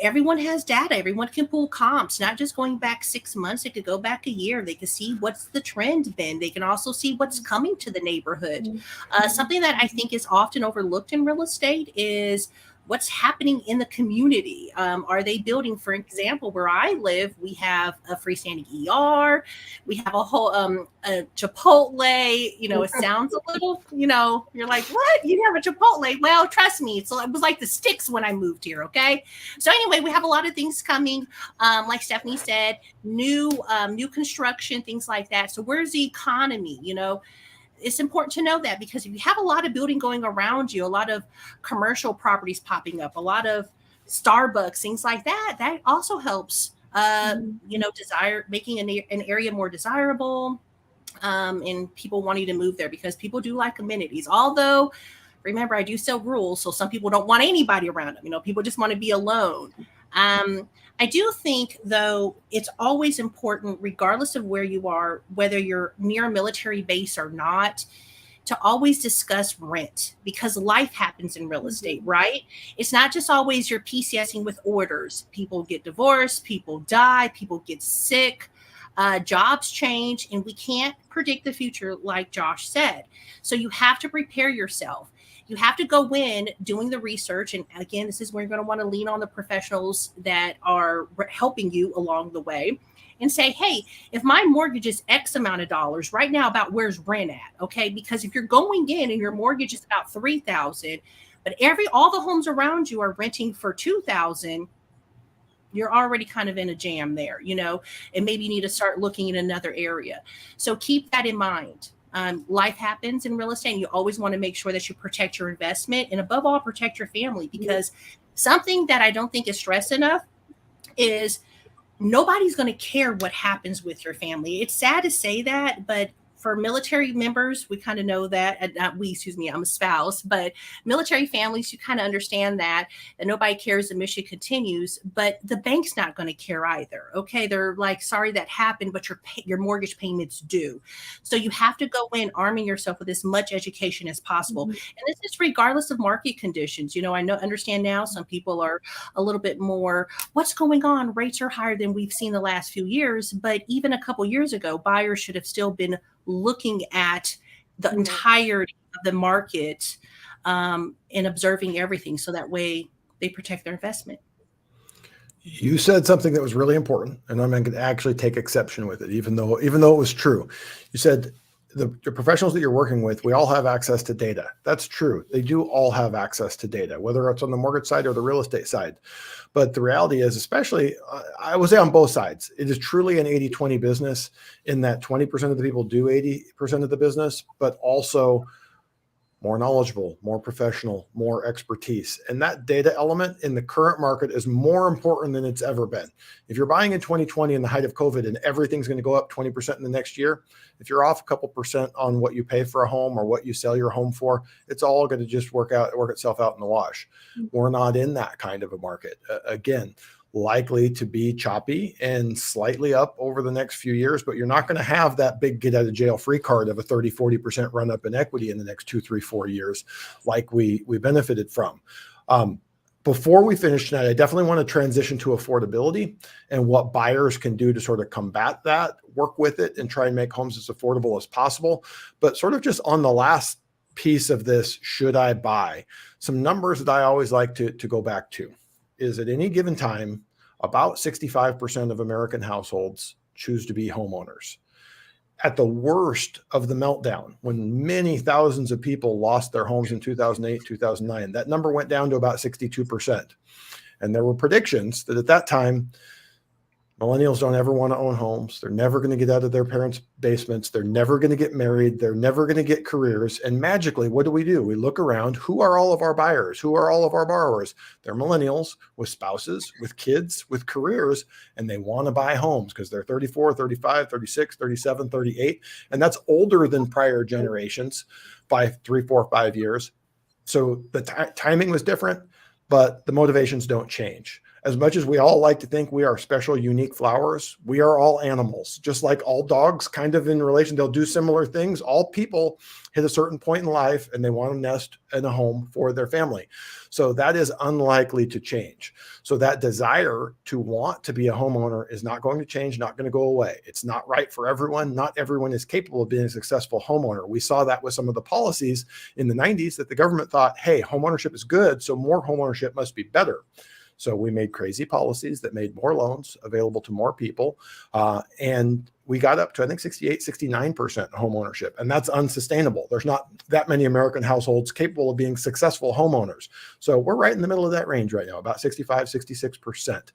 Everyone has data. Everyone can pull comps, not just going back 6 months. They could go back a year. They can see what's the trend been. They can also see what's coming to the neighborhood. Something that I think is often overlooked in real estate is what's happening in the community. Are they building, for example, where I live, we have a freestanding ER, we have a whole a Chipotle, it sounds a little, you're like, what? You have a Chipotle? Well, trust me, it was like the sticks when I moved here, okay? So anyway, we have a lot of things coming, like Stephanie said, new construction, things like that. So where's the economy, It's important to know that, because if you have a lot of building going around you, a lot of commercial properties popping up, a lot of Starbucks, things like that, that also helps, making an area more desirable, and people wanting to move there, because people do like amenities. Although, remember, I do sell rules, so some people don't want anybody around them. People just want to be alone. I do think, though, it's always important, regardless of where you are, whether you're near a military base or not, to always discuss rent, because life happens in real estate, right? It's not just always you're PCSing with orders. People get divorced, people die, people get sick, jobs change, and we can't predict the future, like Josh said. So you have to prepare yourself. You have to go in doing the research. And again, this is where you're going to want to lean on the professionals that are helping you along the way, and say, hey, if my mortgage is X amount of dollars right now, about where's rent at? Okay. Because if you're going in and your mortgage is about $3,000, but all the homes around you are renting for $2,000, you're already kind of in a jam there, and maybe you need to start looking in another area. So keep that in mind. Life happens in real estate, and you always want to make sure that you protect your investment, and above all, protect your family, because something that I don't think is stressed enough is nobody's going to care what happens with your family. It's sad to say that, but for military members, we kind of know that, I'm a spouse, but military families, you kind of understand that nobody cares, the mission continues, but the bank's not going to care either. Okay. They're like, sorry that happened, but your mortgage payments due. So you have to go in arming yourself with as much education as possible. And this is regardless of market conditions. Understand now some people are a little bit more, what's going on? Rates are higher than we've seen the last few years, but even a couple years ago, buyers should have still been looking at the entirety of the market, and observing everything, so that way they protect their investment. You said something that was really important, and I'm going to actually take exception with it, even though it was true. You said the professionals that you're working with, we all have access to data. That's true. They do all have access to data, whether it's on the mortgage side or the real estate side. But the reality is, especially, I would say on both sides, it is truly an 80-20 business, in that 20% of the people do 80% of the business, but also more knowledgeable, more professional, more expertise. And that data element in the current market is more important than it's ever been. If you're buying in 2020 in the height of COVID and everything's going to go up 20% in the next year, if you're off a couple percent on what you pay for a home or what you sell your home for, it's all going to just work itself out in the wash. We're not in that kind of a market. Again, likely to be choppy and slightly up over the next few years, but you're not going to have that big get out of jail free card of a 30-40% run up in equity in the next 2, 3, 4 years like we benefited from. Before we finish tonight, I definitely want to transition to affordability and what buyers can do to sort of combat that, work with it, and try and make homes as affordable as possible. But sort of just on the last piece of this, should I buy? Some numbers that I always like to go back to is, at any given time, about 65% of American households choose to be homeowners. At the worst of the meltdown, when many thousands of people lost their homes in 2008, 2009, that number went down to about 62%. And there were predictions that at that time, Millennials don't ever want to own homes. They're never going to get out of their parents' basements. They're never going to get married. They're never going to get careers. And magically, what do? We look around. Who are all of our buyers? Who are all of our borrowers? They're millennials with spouses, with kids, with careers, and they want to buy homes because they're 34, 35, 36, 37, 38. And that's older than prior generations by 3, 4, 5 years. So the timing was different, but the motivations don't change. As much as we all like to think we are special, unique flowers, we are all animals. Just like all dogs, kind of in relation, they'll do similar things. All people hit a certain point in life and they want to nest in a home for their family. So that is unlikely to change. So that desire to want to be a homeowner is not going to change, not going to go away. It's not right for everyone. Not everyone is capable of being a successful homeowner. We saw that with some of the policies in the 90s that the government thought, hey, homeownership is good, so more homeownership must be better. So we made crazy policies that made more loans available to more people. And we got up to, I think, 68, 69% home ownership. And that's unsustainable. There's not that many American households capable of being successful homeowners. So we're right in the middle of that range right now, about 65, 66%.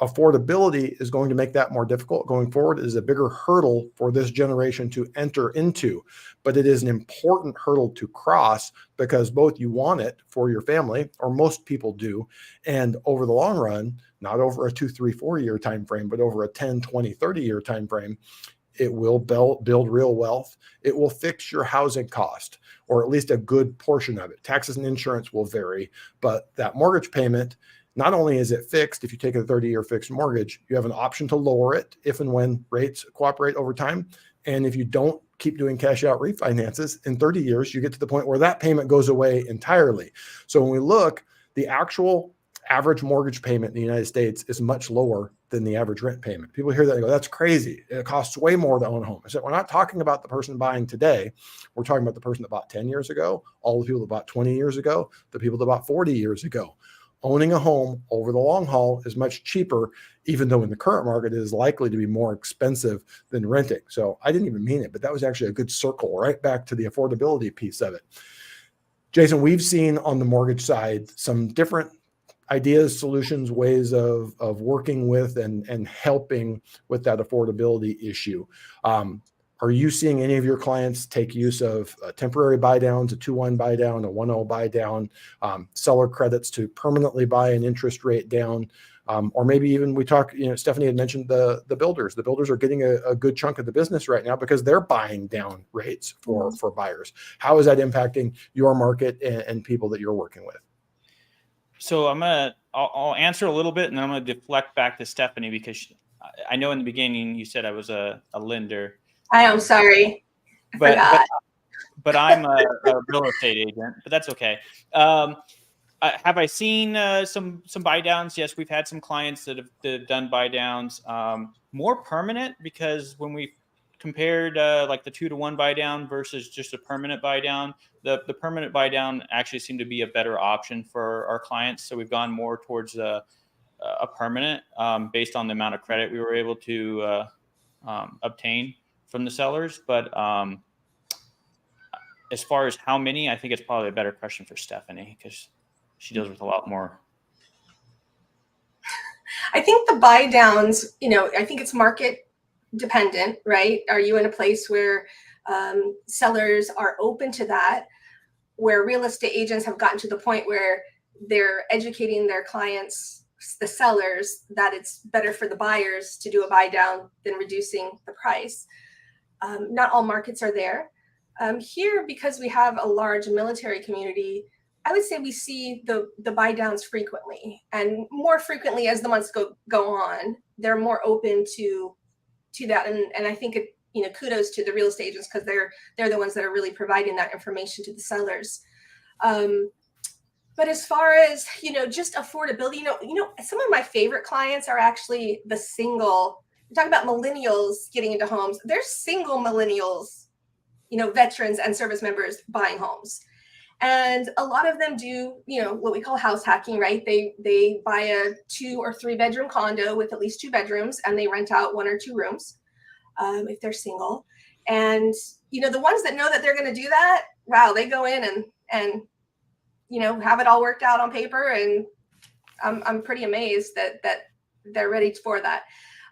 Affordability is going to make that more difficult going forward. It is a bigger hurdle for this generation to enter into, but it is an important hurdle to cross because both you want it for your family, or most people do, and over the long run, not over a 2, 3, 4 year time frame, but over a 10, 20, 30 year time frame, it will build real wealth. It will fix your housing cost, or at least a good portion of it. Taxes and insurance will vary, but that mortgage payment, not only is it fixed, if you take a 30-year fixed mortgage, you have an option to lower it if and when rates cooperate over time. And if you don't keep doing cash out refinances, in 30 years, you get to the point where that payment goes away entirely. So when we look, the actual average mortgage payment in the United States is much lower than the average rent payment. People hear that and go, that's crazy. It costs way more to own a home. I said, we're not talking about the person buying today. We're talking about the person that bought 10 years ago, all the people that bought 20 years ago, the people that bought 40 years ago. Owning a home over the long haul is much cheaper, even though in the current market it is likely to be more expensive than renting. So I didn't even mean it, but that was actually a good circle right back to the affordability piece of it. Jason, we've seen on the mortgage side some different ideas, solutions, ways of working with and helping with that affordability issue. Are you seeing any of your clients take use of temporary buy downs, a 2-1 buy down, a 1-0 buy down, seller credits to permanently buy an interest rate down? Or maybe even Stephanie had mentioned the builders. The builders are getting a good chunk of the business right now because they're buying down rates for buyers. How is that impacting your market and people that you're working with? So I'll answer a little bit, and then I'm going to deflect back to Stephanie because I know in the beginning you said I was a lender. I am sorry. But I'm a real estate agent, but that's okay. Have I seen some buy downs? Yes, we've had some clients that have done buy downs, more permanent, because when we compared like the 2-to-1 buy down versus just a permanent buy down, the permanent buy down actually seemed to be a better option for our clients. So we've gone more towards a permanent based on the amount of credit we were able to obtain from the sellers. But as far as how many, I think it's probably a better question for Stephanie because she deals with a lot more. I think the buy downs, I think it's market dependent, right? Are you in a place where sellers are open to that, where real estate agents have gotten to the point where they're educating their clients, the sellers, that it's better for the buyers to do a buy down than reducing the price? Not all markets are there. Here, because we have a large military community, I would say we see the buy downs frequently, and more frequently as the months go on. They're more open to that, and I think kudos to the real estate agents because they're the ones that are really providing that information to the sellers. But as far as just affordability, some of my favorite clients are actually the single. We're talking about millennials getting into homes. There's single millennials, veterans and service members buying homes. And a lot of them do, what we call house hacking, right? They buy a 2 or 3 bedroom condo with at least 2 bedrooms, and they rent out 1 or 2 rooms if they're single. And, the ones that know that they're going to do that, wow, they go in and have it all worked out on paper. And I'm pretty amazed that they're ready for that.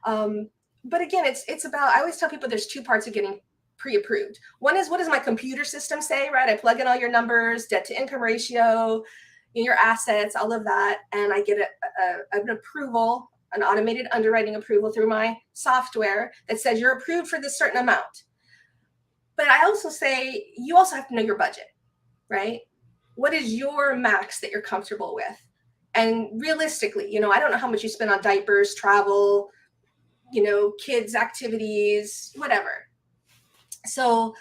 But again, it's about, I always tell people there's two parts of getting pre-approved. One is, what does my computer system say, right? I plug in all your numbers, debt to income ratio, your assets, all of that. And I get an approval, an automated underwriting approval through my software that says you're approved for this certain amount. But I also say, you also have to know your budget, right? What is your max that you're comfortable with? And realistically, I don't know how much you spend on diapers, travel, kids' activities, whatever. So,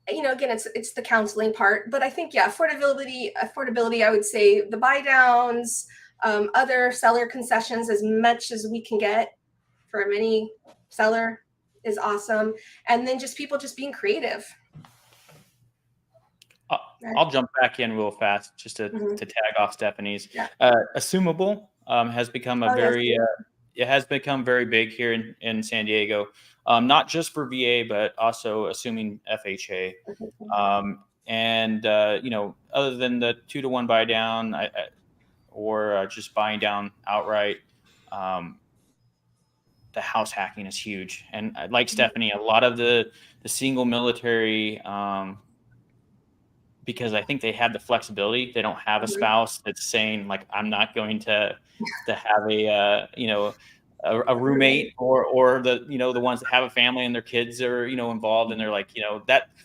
again, it's the counseling part, but I think, affordability, I would say the buy downs, other seller concessions, as much as we can get for a mini seller is awesome. And then just people just being creative. I'll jump back in real fast just to tag off Stephanie's. Yeah. Assumable has become it has become very big here in San Diego, not just for VA, but also assuming FHA. And other than the 2-to-1 buy down, or just buying down outright, the house hacking is huge. And like Stephanie, a lot of the single military, because I think they have the flexibility. They don't have a spouse that's saying, like, I'm not going to have a roommate, or the ones that have a family and their kids are, involved, and they're like,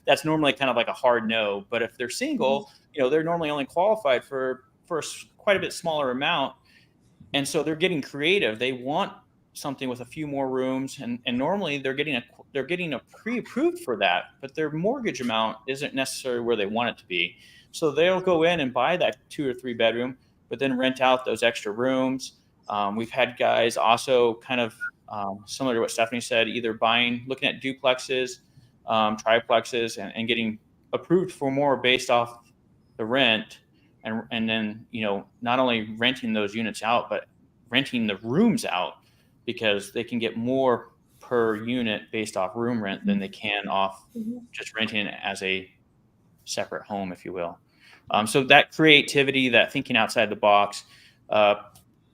that's normally kind of like a hard no. But if they're single, they're normally only qualified for quite a bit smaller amount. And so they're getting creative. They want something with a few more rooms, and normally they're getting a pre-approved for that, but their mortgage amount isn't necessarily where they want it to be. So they'll go in and buy that 2 or 3 bedroom, but then rent out those extra rooms. We've had guys also kind of similar to what Stephanie said, either looking at duplexes, triplexes, and getting approved for more based off the rent, and then not only renting those units out, but renting the rooms out, because they can get more per unit based off room rent than they can off just renting it as a separate home, if you will. So that creativity, that thinking outside the box,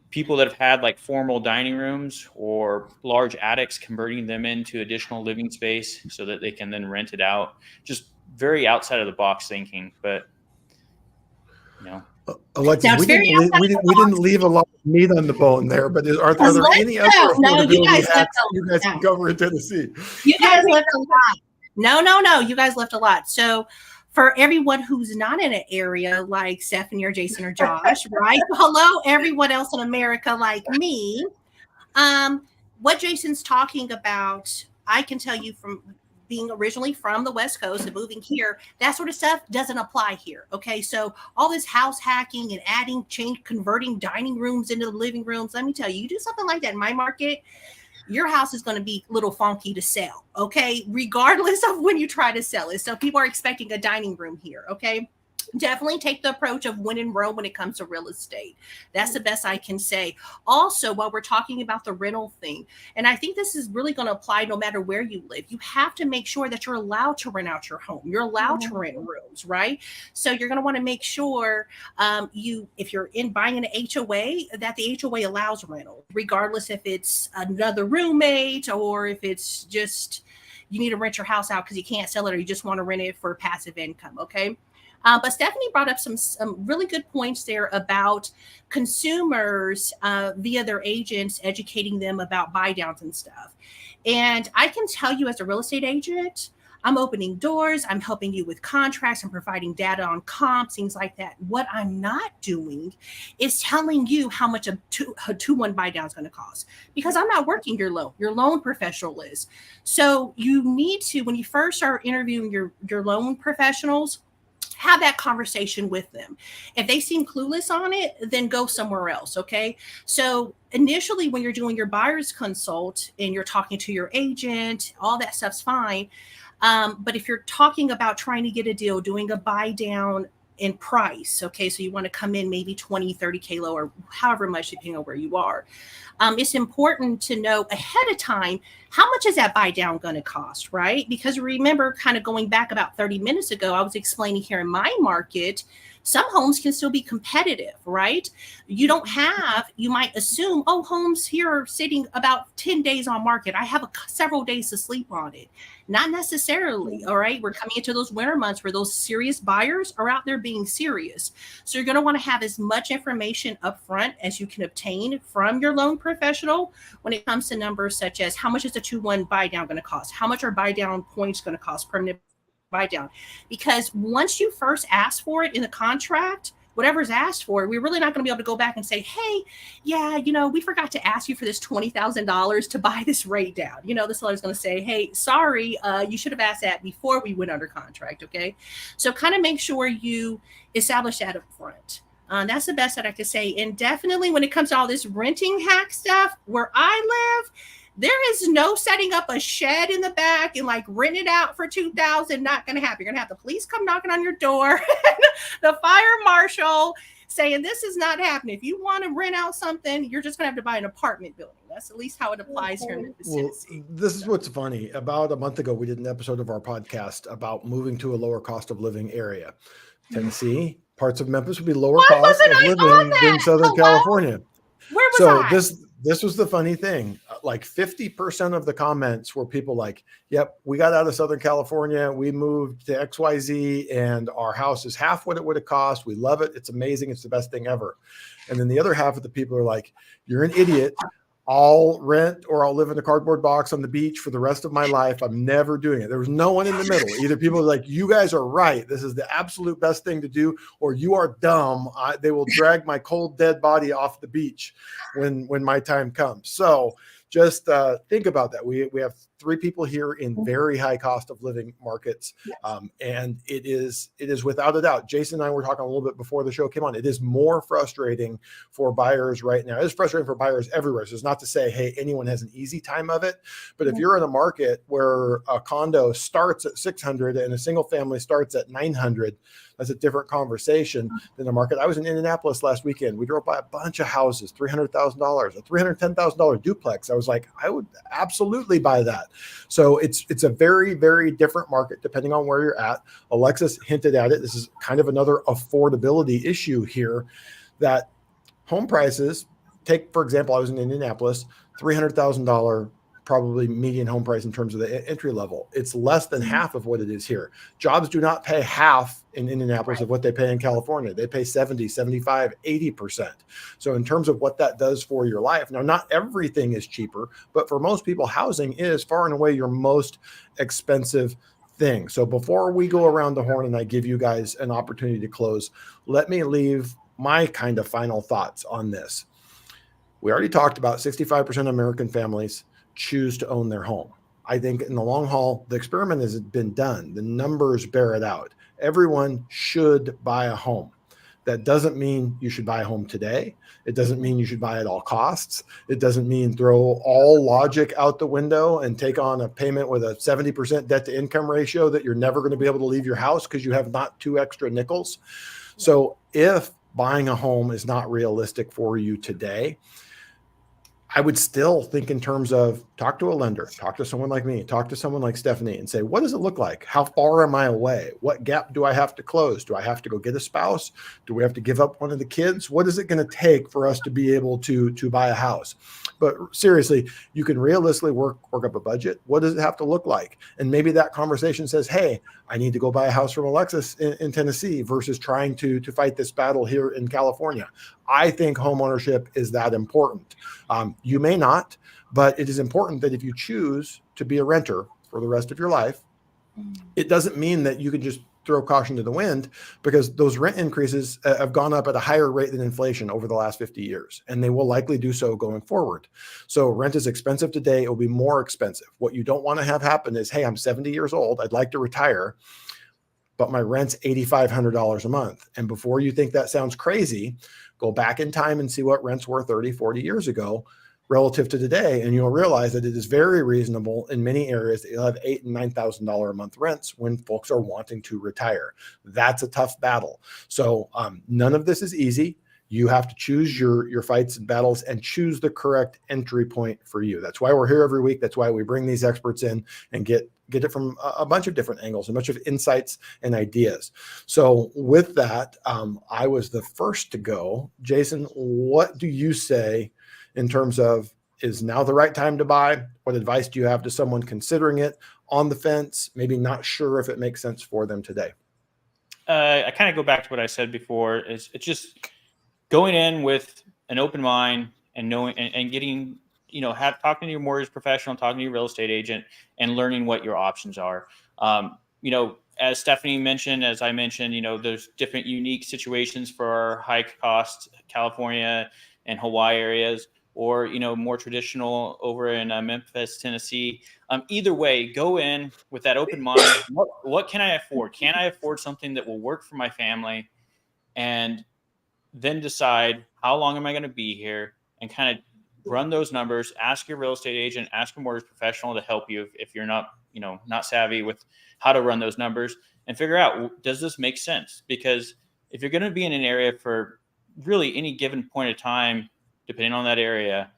people that have had like formal dining rooms or large attics, converting them into additional living space so that they can then rent it out, just very outside of the box thinking. But Alexis, we didn't leave a lot of meat on the bone there, but are there any other affordability hacks you guys can cover in Tennessee? You guys left a lot. No. You guys left a lot. So for everyone who's not in an area like Stephanie or Jason or Josh, right? Hello, everyone else in America like me. What Jason's talking about, I can tell you from being originally from the West Coast and moving here, that sort of stuff doesn't apply here. Okay. So all this house hacking and converting dining rooms into the living rooms. Let me tell you, you do something like that in my market, your house is going to be a little funky to sell. Okay. Regardless of when you try to sell it. So people are expecting a dining room here. Okay. Definitely take the approach of when in Rome when it comes to real estate. That's the best I can say. Also, while we're talking about the rental thing, and I think this is really going to apply no matter where you live, you have to make sure that you're allowed to rent out your home. You're allowed to rent rooms, right? So you're going to want to make sure if you're buying an HOA, that the HOA allows rental, regardless if it's another roommate or if it's just you need to rent your house out because you can't sell it or you just want to rent it for passive income, okay? But Stephanie brought up some really good points there about consumers via their agents, educating them about buy downs and stuff. And I can tell you as a real estate agent, I'm opening doors. I'm helping you with contracts. I'm providing data on comps, things like that. What I'm not doing is telling you how much a 2-1 buy down is going to cost, because I'm not working your loan. Your loan professional is. So you need to, when you first start interviewing your loan professionals, have that conversation with them. If they seem clueless on it, then go somewhere else. Okay. So initially, when you're doing your buyer's consult and you're talking to your agent, all that stuff's fine. But if you're talking about trying to get a deal, doing a buy down in price, okay, so you want to come in maybe 20, 30K low or however much, depending on where you are. It's important to know ahead of time, how much is that buy down going to cost, right? Because remember, kind of going back about 30 minutes ago, I was explaining here in my market, some homes can still be competitive, right? You might assume, oh, homes here are sitting about 10 days on market. I have several days to sleep on it. Not necessarily. All right. We're coming into those winter months where those serious buyers are out there being serious. So you're going to want to have as much information up front as you can obtain from your loan professional when it comes to numbers such as how much is a 2-1 buy down going to cost? How much are buy down points going to cost, permanent buy down? Because once you first ask for it in the contract, whatever's asked for, we're really not going to be able to go back and say, hey, yeah, we forgot to ask you for this $20,000 to buy this rate down. The seller's going to say, hey, sorry, you should have asked that before we went under contract. Okay. So kind of make sure you establish that up front. That's the best that I could say. And definitely when it comes to all this renting hack stuff, where I live, there is no setting up a shed in the back and like rent it out for $2,000. Not going to happen. You're going to have the police come knocking on your door, the fire marshal saying this is not happening. If you want to rent out something, you're just going to have to buy an apartment building. That's at least how it applies here in Memphis, Tennessee. This is what's funny. About a month ago, we did an episode of our podcast about moving to a lower cost of living area. Tennessee, parts of Memphis would be lower cost of living than Southern California. Where was I? This was the funny thing. Like 50% of the comments were people like, yep, we got out of Southern California. We moved to XYZ and our house is half what it would have cost. We love it. It's amazing. It's the best thing ever. And then the other half of the people are like, you're an idiot. I'll rent or I'll live in a cardboard box on the beach for the rest of my life. I'm never doing it. There was no one in the middle. Either people are like, you guys are right. This is the absolute best thing to do, or you are dumb. They will drag my cold, dead body off the beach when my time comes. So just think about that. We have 3 people here in very high cost of living markets. And it is without a doubt. Jason and I were talking a little bit before the show came on. It is more frustrating for buyers right now. It is frustrating for buyers everywhere. So it's not to say, hey, anyone has an easy time of it. But if you're in a market where a condo starts at 600 and a single family starts at 900, that's a different conversation than the market. I was in Indianapolis last weekend. We drove by a bunch of houses, $300,000, a $310,000 duplex. I was like, I would absolutely buy that. So it's a very, very different market depending on where you're at. Alexis hinted at it. This is kind of another affordability issue here, that home prices, take, for example, I was in Indianapolis, $300,000 probably median home price in terms of the entry level. It's less than half of what it is here. Jobs do not pay half in Indianapolis of what they pay in California. They pay 70, 75, 80%. So in terms of what that does for your life, now not everything is cheaper, but for most people, housing is far and away your most expensive thing. So before we go around the horn and I give you guys an opportunity to close, let me leave my kind of final thoughts on this. We already talked about 65% of American families choose to own their home. I think in the long haul, the experiment has been done. The numbers bear it out. Everyone should buy a home. That doesn't mean you should buy a home today. It doesn't mean you should buy at all costs. It doesn't mean throw all logic out the window and take on a payment with a 70% debt to income ratio that you're never going to be able to leave your house because you have not 2 extra nickels. So if buying a home is not realistic for you today, I would still think in terms of talk to a lender, talk to someone like me, talk to someone like Stephanie and say, what does it look like? How far am I away? What gap do I have to close? Do I have to go get a spouse? Do we have to give up one of the kids? What is it going to take for us to be able to buy a house? But seriously, you can realistically work up a budget. What does it have to look like? And maybe that conversation says, hey, I need to go buy a house from Alexis in Tennessee versus trying to fight this battle here in California. I think homeownership is that important. You may not, but it is important that if you choose to be a renter for the rest of your life, it doesn't mean that you can just throw caution to the wind, because those rent increases have gone up at a higher rate than inflation over the last 50 years, and they will likely do so going forward. So rent is expensive today. It will be more expensive. What you don't want to have happen is, hey, I'm 70 years old. I'd like to retire, but my rent's $8,500 a month. And before you think that sounds crazy, go back in time and see what rents were 30, 40 years ago relative to today, and you'll realize that it is very reasonable in many areas that you'll have $8,000 and $9,000 a month rents when folks are wanting to retire. That's a tough battle. So none of this is easy. You have to choose your fights and battles and choose the correct entry point for you. That's why we're here every week. That's why we bring these experts in and get it from a bunch of different angles, a bunch of insights and ideas. So with that, I was the first to go. Jason, what do you say in terms of, is now the right time to buy? What advice do you have to someone considering it, on the fence, maybe not sure if it makes sense for them today? I kind of go back to what I said before. It's just going in with an open mind and knowing and getting, talking to your mortgage professional, talking to your real estate agent, and learning what your options are. As Stephanie mentioned, as I mentioned, there's different unique situations for our high cost California and Hawaii areas, or, more traditional over in Memphis, Tennessee. Either way, go in with that open mind. What can I afford? Can I afford something that will work for my family? And then decide, how long am I going to be here, and kind of run those numbers. Ask your real estate agent, ask a mortgage professional to help you if you're not savvy with how to run those numbers, and figure out, does this make sense? Because if you're going to be in an area for really any given point of time, depending on that area,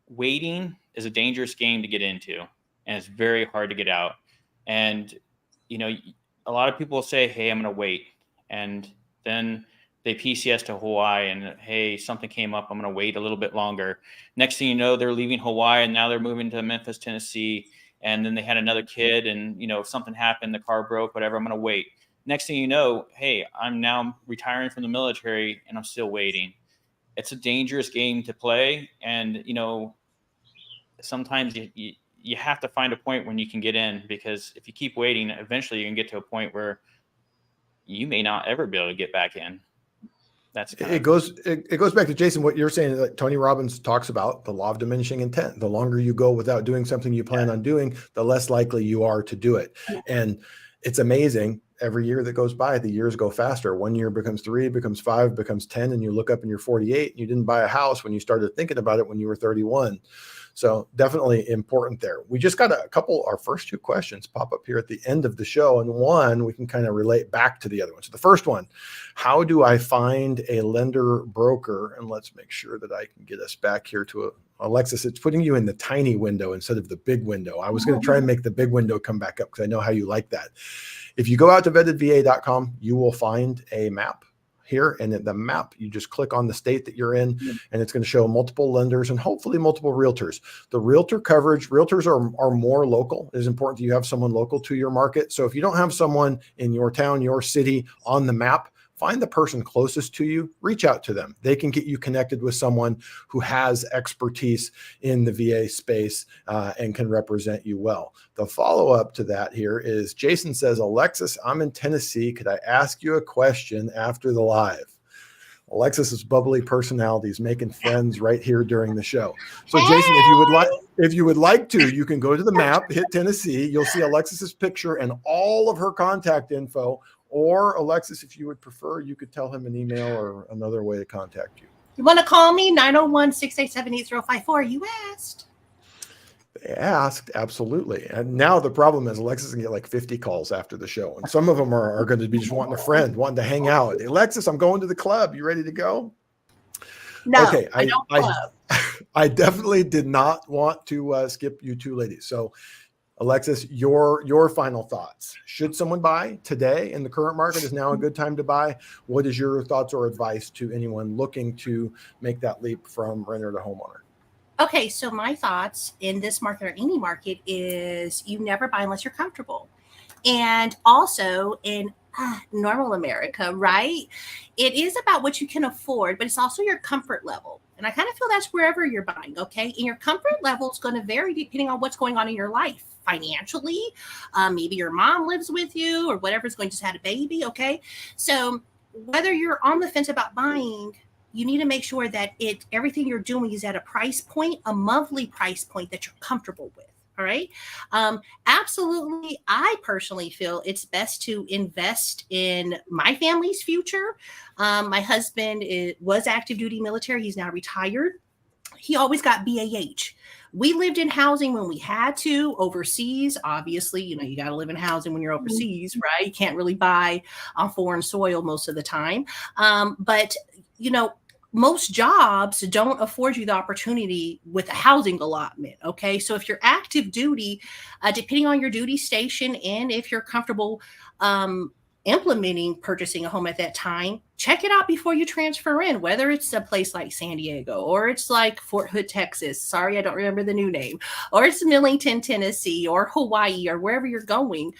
waiting is a dangerous game to get into, and it's very hard to get out. And, a lot of people say, hey, I'm going to wait. And then they PCS to Hawaii, and hey, something came up, I'm going to wait a little bit longer. Next thing you know, they're leaving Hawaii and now they're moving to Memphis, Tennessee. And then they had another kid, and, if something happened, the car broke, whatever, I'm going to wait. Next thing you know, hey, I'm now retiring from the military and I'm still waiting. It's a dangerous game to play. And, sometimes you have to find a point when you can get in, because if you keep waiting, eventually you can get to a point where you may not ever be able to get back in. It goes back to, Jason, what you're saying, like Tony Robbins talks about, the law of diminishing intent. The longer you go without doing something you plan on doing, the less likely you are to do it. And it's amazing. Every year that goes by, the years go faster. 1 year becomes 3, becomes 5, becomes 10, and you look up and you're 48 and you didn't buy a house when you started thinking about it when you were 31. So definitely important there. We just got our first 2 questions pop up here at the end of the show. And one, we can kind of relate back to the other one. So the first one, how do I find a lender broker? And let's make sure that I can get us back here to Alexis. It's putting you in the tiny window instead of the big window. I was going to try and make the big window come back up because I know how you like that. If you go out to vettedva.com, you will find a map here, and in the map, you just click on the state that you're in, and it's going to show multiple lenders and hopefully multiple realtors. The realtor coverage, realtors are more local. It is important that you have someone local to your market. So if you don't have someone in your town, your city on the map, find the person closest to you, reach out to them. They can get you connected with someone who has expertise in the VA space and can represent you well. The follow-up to that here is, Jason says, Alexis, I'm in Tennessee. Could I ask you a question after the live? Alexis's bubbly personality is making friends right here during the show. So Jason, if you would like to, you can go to the map, hit Tennessee. You'll see Alexis's picture and all of her contact info. Or Alexis, if you would prefer, you could tell him an email or another way to contact you. You want to call me? 901-687-8054. You asked. They asked, absolutely. And now the problem is Alexis can get like 50 calls after the show. And some of them are going to be just wanting a friend, wanting to hang out. Hey, Alexis, I'm going to the club. You ready to go? No, okay, I don't club. I definitely did not want to skip you two ladies. So Alexis, your final thoughts. Should someone buy today in the current market? Is now a good time to buy? What is your thoughts or advice to anyone looking to make that leap from renter to homeowner? Okay, so my thoughts in this market or any market is you never buy unless you're comfortable. And also in normal America, right? It is about what you can afford, but it's also your comfort level. And I kind of feel that's wherever you're buying, okay? And your comfort level is going to vary depending on what's going on in your life. Financially, maybe your mom lives with you or whatever's going to just had a baby, okay? So whether you're on the fence about buying, you need to make sure that everything you're doing is at a price point, a monthly price point that you're comfortable with. All right. Absolutely. I personally feel it's best to invest in my family's future. My husband was active duty military. He's now retired. he always got BAH. We lived in housing when we had to overseas. Obviously, you got to live in housing when you're overseas, right? You can't really buy on foreign soil most of the time. But most jobs don't afford you the opportunity with a housing allotment. Okay. So if you're active duty, depending on your duty station, and if you're comfortable implementing purchasing a home at that time, check it out before you transfer in, whether it's a place like San Diego, or it's like Fort Hood, Texas. Sorry, I don't remember the new name, or it's Millington, Tennessee, or Hawaii, or wherever you're going.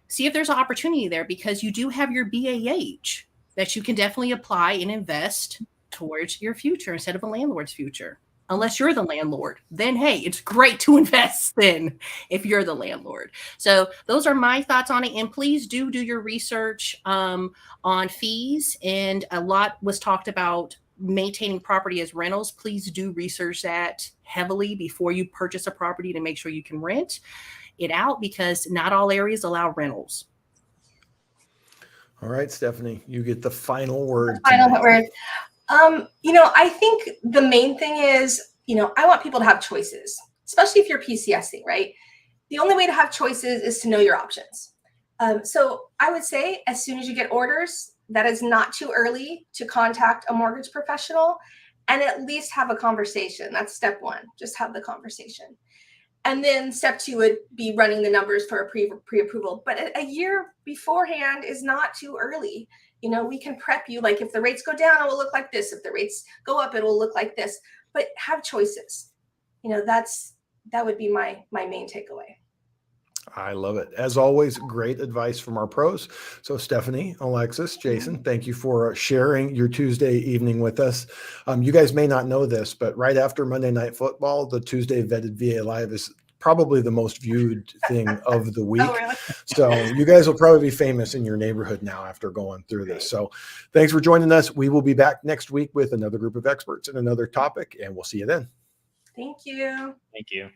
See if there's an opportunity there, because you do have your BAH that you can definitely apply and invest towards your future instead of a landlord's future. Unless you're the landlord, then hey, it's great to invest in if you're the landlord. So those are my thoughts on it. And please do your research on fees. And a lot was talked about maintaining property as rentals. Please do research that heavily before you purchase a property to make sure you can rent it out, because not all areas allow rentals. All right, Stephanie, you get the final word. I think the main thing is, I want people to have choices, especially if you're PCSing, right? The only way to have choices is to know your options. So I would say, as soon as you get orders, that is not too early to contact a mortgage professional and at least have a conversation. That's step one, just have the conversation. And then step two would be running the numbers for a pre-approval. But a year beforehand is not too early. We can prep you. Like, if the rates go down, it will look like this. If the rates go up, it will look like this. But have choices. That would be my main takeaway. I love it. As always, great advice from our pros. So Stephanie, Alexis, Jason, thank you for sharing your Tuesday evening with us. You guys may not know this, but right after Monday Night Football, the Tuesday Vetted VA Live is probably the most viewed thing of the week. Oh, really? So you guys will probably be famous in your neighborhood now after going through this. So thanks for joining us. We will be back next week with another group of experts and another topic, and we'll see you then. Thank you. Thank you.